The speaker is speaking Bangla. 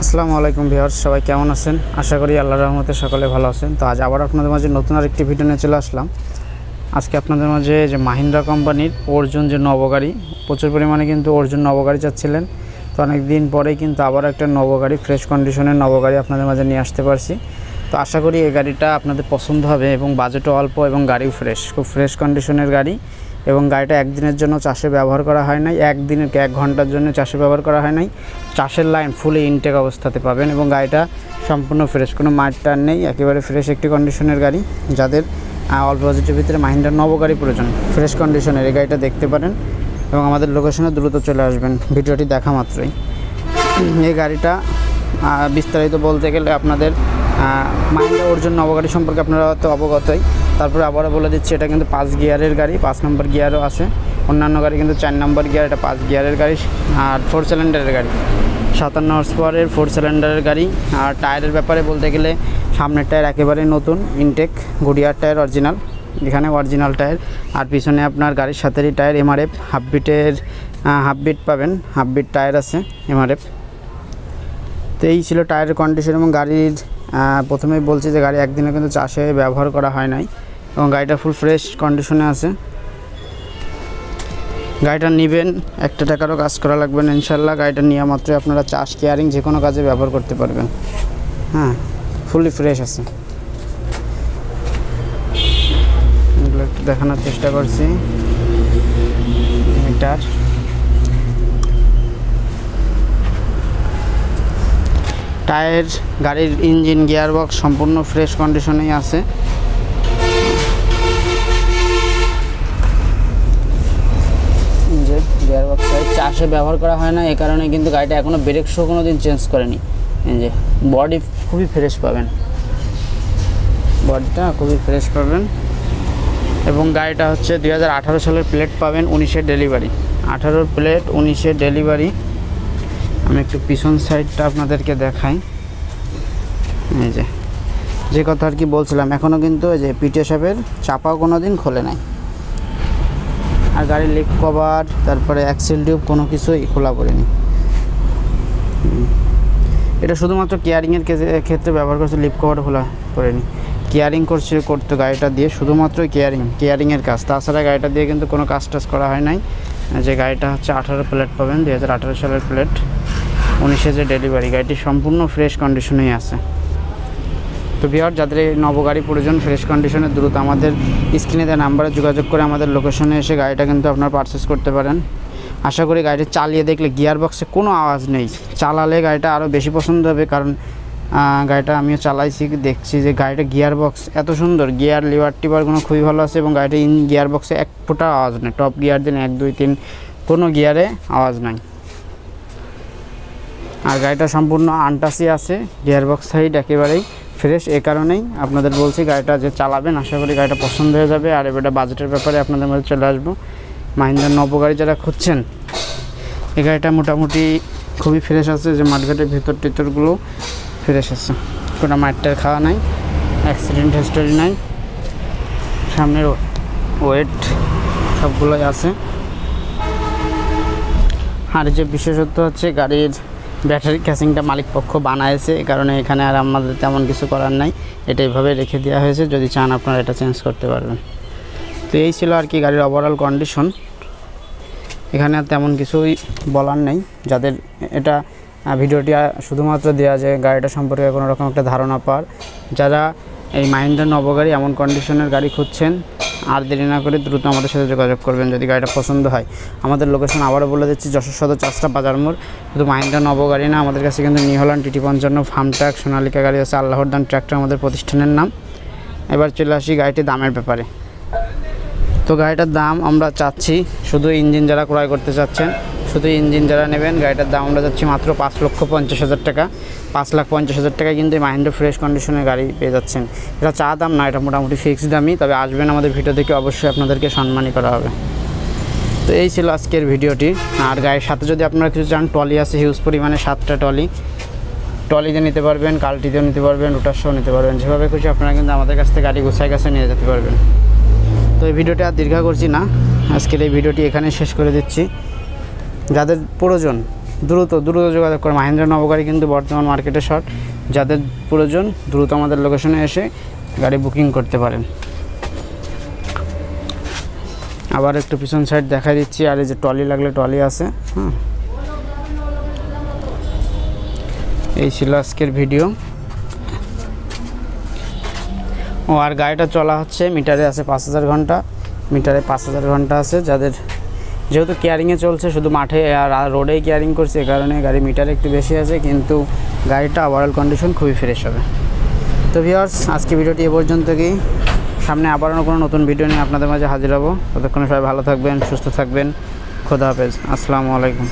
আসসালামু আলাইকুম ভিউয়ার্স, সবাই কেমন আছেন? আশা করি আল্লাহর রহমতে সকলে ভালো আছেন। তো আজ আবার আপনাদের মাঝে নতুন আরেকটি ভিডিও নিয়ে চলে আসলাম। আজকে আপনাদের মাঝে যে মাহিন্দ্রা কোম্পানির অর্জুন যে নবগাড়ি, প্রচুর পরিমাণে কিন্তু অর্জুন নবগাড়ি চাচ্ছিলেন। তো অনেক দিন পরেই কিন্তু আবার একটা নবগাড়ি, ফ্রেশ কন্ডিশনের নবগাড়ি আপনাদের মাঝে নিয়ে আসতে পারছি। তো আশা করি এই গাড়িটা আপনাদের পছন্দ হবে এবং বাজেটও অল্প এবং গাড়িও ফ্রেশ, খুব ফ্রেশ কন্ডিশনের গাড়ি। এবং গাড়িটা একদিনের জন্য চাষে ব্যবহার করা হয় নাই, একদিনের 1 ঘন্টার জন্য চাষে ব্যবহার করা হয় নাই। চাষের লাইন ফুলি ইনটেক অবস্থাতে পাবেন এবং গাড়িটা সম্পূর্ণ ফ্রেশ, কোনো মাঠ টান নেই, একেবারে ফ্রেশ একটি কন্ডিশনের গাড়ি। যাদের অল্প বাজেটের ভিতরে মাহিন্দ্রার নবগাড়ি প্রয়োজন, ফ্রেশ কন্ডিশনের এই গাড়িটা দেখতে পারেন এবং আমাদের লোকেশনে দ্রুত চলে আসবেন ভিডিওটি দেখা মাত্রই। এই গাড়িটা বিস্তারিত বলতে গেলে আপনাদের মাহিন্দ্রা অর্জুন নবগাড়ি সম্পর্কে আপনারা তো অবগতই। তারপরে আবারও বলে দিচ্ছি, এটা কিন্তু 5 গিয়ারের গাড়ি, 5 নম্বর গিয়ারও আছে। অন্যান্য গাড়ি কিন্তু 4 নম্বর গিয়ার, এটা 5 গিয়ারের গাড়ি আর 4 সিলিন্ডারের গাড়ি, 57 হর্স পাওয়ারের 4 সিলিন্ডারের গাড়ি। আর টায়ারের ব্যাপারে বলতে গেলে সামনের টায়ার একেবারে নতুন ইনটেক, গুডিয়ার টায়ার অরিজিনাল, এখানে অরিজিনাল টায়ার। আর পিছনে আপনার গাড়ির সাথেরই টায়ার এমআরএফ, হাফ বিট পাবেন, হাফ বিট টায়ার আছে এমআরএফ। তো এই ছিল টায়ারের কন্ডিশন। এবং গাড়ির প্রথমেই বলছি যে গাড়ি একদিনে কিন্তু চাষে ব্যবহার করা হয় নাই এবং গাড়িটা ফুল ফ্রেশ কন্ডিশনে আছে। গাড়িটা নেবেন, 1 টাকারও কাজ করা লাগবে না ইনশাল্লাহ। গাড়িটা নেওয়া মাত্রই আপনারা চাষ, কেয়ারিং যে কোনো কাজে ব্যবহার করতে পারবেন। হ্যাঁ, ফুলি ফ্রেশ আছে। এগুলো একটু দেখানোর চেষ্টা করছি। মিটার, টায়ার, গাড়ির ইঞ্জিন, গিয়ারবক্স সম্পূর্ণ ফ্রেশ কন্ডিশনেই আছে। যে গিয়ারবক্স চাষে ব্যবহার করা হয় না, এই কারণে কিন্তু গাড়িটা এখনও ব্রেক শো কোনো দিন চেঞ্জ করেনি। এই যে বডি খুবই ফ্রেশ পাবেন, বডিটা খুবই ফ্রেশ পাবেন। এবং গাড়িটা হচ্ছে 2018 সালের প্লেট পাবেন, 19-এর ডেলিভারি, 18 প্লেট 19-এর ডেলিভারি। আমি একটু পিছন সাইডটা আপনাদেরকে দেখাই। এই যে কথা আর কি বলছিলাম, এখনও কিন্তু এই যে পিটিএ সাহেবের চাপাও কোনো দিন খোলে নাই। আর গাড়ির লিক কভার, তারপরে অ্যাক্সেল টিউব কোনো কিছুই খোলা পড়েনি। এটা শুধুমাত্র কেয়ারিংয়ের ক্ষেত্রে ব্যবহার করছে, লিপ কভার খোলা পড়েনি। কেয়ারিং করতে গাড়িটা দিয়ে শুধুমাত্র কেয়ারিংয়ের কাজ, তাছাড়া গাড়িটা দিয়ে কিন্তু কোনো কাজ টাজ করা হয় নাই। যে গাড়িটা হচ্ছে 18 প্লেট পাবেন, 2018 সালের প্লেট, 19-এ যে ডেলিভারি। গাড়িটি সম্পূর্ণ ফ্রেশ কন্ডিশনেই আছে। তো ভিউয়ার, যাদের এই নবগাড়ি প্রয়োজন ফ্রেশ কন্ডিশনে, দ্রুত আমাদের স্ক্রিনে দেওয়া নাম্বারে যোগাযোগ করে আমাদের লোকেশনে এসে গাড়িটা কিন্তু আপনারা পারচেস করতে পারেন। আশা করি গাড়িটা চালিয়ে দেখলে গিয়ার বক্সে কোনো আওয়াজ নেই, চালালে গাড়িটা আরও বেশি পছন্দ হবে। কারণ গাড়িটা আমিও চালাইছি, দেখছি যে গাড়িটা গিয়ার বক্স এত সুন্দর, গিয়ার লিভার টিভারগুলো খুবই ভালো আছে এবং গাড়িটা গিয়ার বক্সে 1 ফোঁটা আওয়াজ নেই। টপ গিয়ার দিন 1, 2, 3 কোনো গিয়ারে আওয়াজ নাই। আর গাড়িটা সম্পূর্ণ আনটাচি আছে, গিয়ার বক্স সাইড একেবারেই ফ্রেশ। এই কারণেই আপনাদের বলছি গাড়িটা যে চালাবেন, আশা করি গাড়িটা পছন্দ হয়ে যাবে। আর এটা বাজেটের ব্যাপারে আপনাদের মধ্যে চলে আসবো। মাহিন্দ্রার নবগাড়ি যারা খুঁজছেন, এই গাড়িটা মোটামুটি খুবই ফ্রেশ আছে। যে মাঠঘাটের ভিতরগুলো ফ্রেশ আছে, কোনো মাঠটার খাওয়া নাই, অ্যাক্সিডেন্ট হিস্টোরি নাই, সামনের ওয়েট সবগুলোই আছে। আর যে বিশেষত্ব হচ্ছে গাড়ির ব্যাটারি ক্যাসিংটা মালিক পক্ষ বানাইছে, এই কারণে এখানে আর আমাদের তেমন কিছু করার নাই, এটা এইভাবে রেখে দেওয়া হয়েছে। যদি চান আপনারা এটা চেঞ্জ করতে পারবেন। তো এই ছিল আর কি গাড়ির ওভারঅল কন্ডিশন। এখানে আর তেমন কিছুই বলার নেই। যাদের এটা ভিডিওটি শুধুমাত্র দেওয়া যায় গাড়িটা সম্পর্কে কোনো রকম একটা ধারণা পাওয়ার, যারা এই মাহিন্দ্রা নবগাড়ি এমন কন্ডিশনের গাড়ি খুঁজছেন, আর দেরি না করে দ্রুত আমাদের সাথে যোগাযোগ করবেন যদি গাড়িটা পছন্দ হয়। আমাদের লোকেশন আবারও বলে দিচ্ছি, যশোর সদর চাষটা বাজার মোড়। শুধু মাহিন্দ্রা নবগাড়ি না, আমাদের কাছে কিন্তু New Holland, TT55, farm truck, Sonalika গাড়ি আছে, আল্লাহর দান ট্র্যাক্টর আমাদের প্রতিষ্ঠানের নাম। এবার চলে আসি গাড়িটির দামের ব্যাপারে। তো গাড়িটার দাম আমরা চাচ্ছি, শুধু ইঞ্জিন যারা ক্রয় করতে চাচ্ছেন, শুধু ইঞ্জিন যারা নেবেন, গাড়িটার দাম আমরা যাচ্ছি মাত্র 5,50,000 টাকা। 5,50,000 টাকায় কিন্তু মাহিন্দ্রা ফ্রেশ কন্ডিশনের গাড়ি পেয়ে যাচ্ছেন। এটা চা দাম না, এটা মোটামুটি ফিক্সড দামই। তবে আসবেন আমাদের ভিডিও দেখে, অবশ্যই আপনাদেরকে সম্মানই করা হবে। তো এই ছিল আজকের ভিডিওটি। আর গাড়ির সাথে যদি আপনারা কিছু চান, ট্রলি আছে হিউজ পরিমাণে, 7টা ট্রলিতে নিতে পারবেন, কাল্টিতেও নিতে পারবেন, রোটারসহ নিতে পারবেন। যেভাবে খুশি আপনারা কিন্তু আমাদের কাছ থেকে গাড়ি গোছায় কাছে নিয়ে যেতে পারবেন। তো এই ভিডিওটি আর দীর্ঘ করছি না, আজকের এই ভিডিওটি এখানে শেষ করে দিচ্ছি। যাদের প্রয়োজন দ্রুত যোগাযোগ করে। মাহিন্দ্রা নবগাড়ি কিন্তু বর্তমান মার্কেটে শর্ট, যাদের প্রয়োজন দ্রুত আমাদের লোকেশনে এসে গাড়ি বুকিং করতে পারেন। আবার একটু পিছন সাইড দেখাই দিচ্ছি। আর এই যে ট্রলি লাগলে ট্রলি আছে। হ্যাঁ, এই ছিল আজকের ভিডিও। আর গাড়িটা চলা হচ্ছে মিটারে আছে 5000 ঘন্টা, মিটারে 5000 ঘন্টা আছে। যাদের যেহেতু কেয়ারিংয়ে চলছে, শুধু মাঠে আর রোডেই কেয়ারিং করছে, এ কারণে গাড়ি মিটারে একটু বেশি আছে, কিন্তু গাড়িটা ওভারঅল কন্ডিশন খুবই ফ্রেশ হবে। তো ভিউয়ার্স, আজকে ভিডিওটি এ পর্যন্তই। সামনে আবারও কোনো নতুন ভিডিও নিয়ে আপনাদের মাঝে হাজির হব। ততক্ষণে সবাই ভালো থাকবেন, সুস্থ থাকবেন। খোদা হাফেজ, আসসালামু আলাইকুম।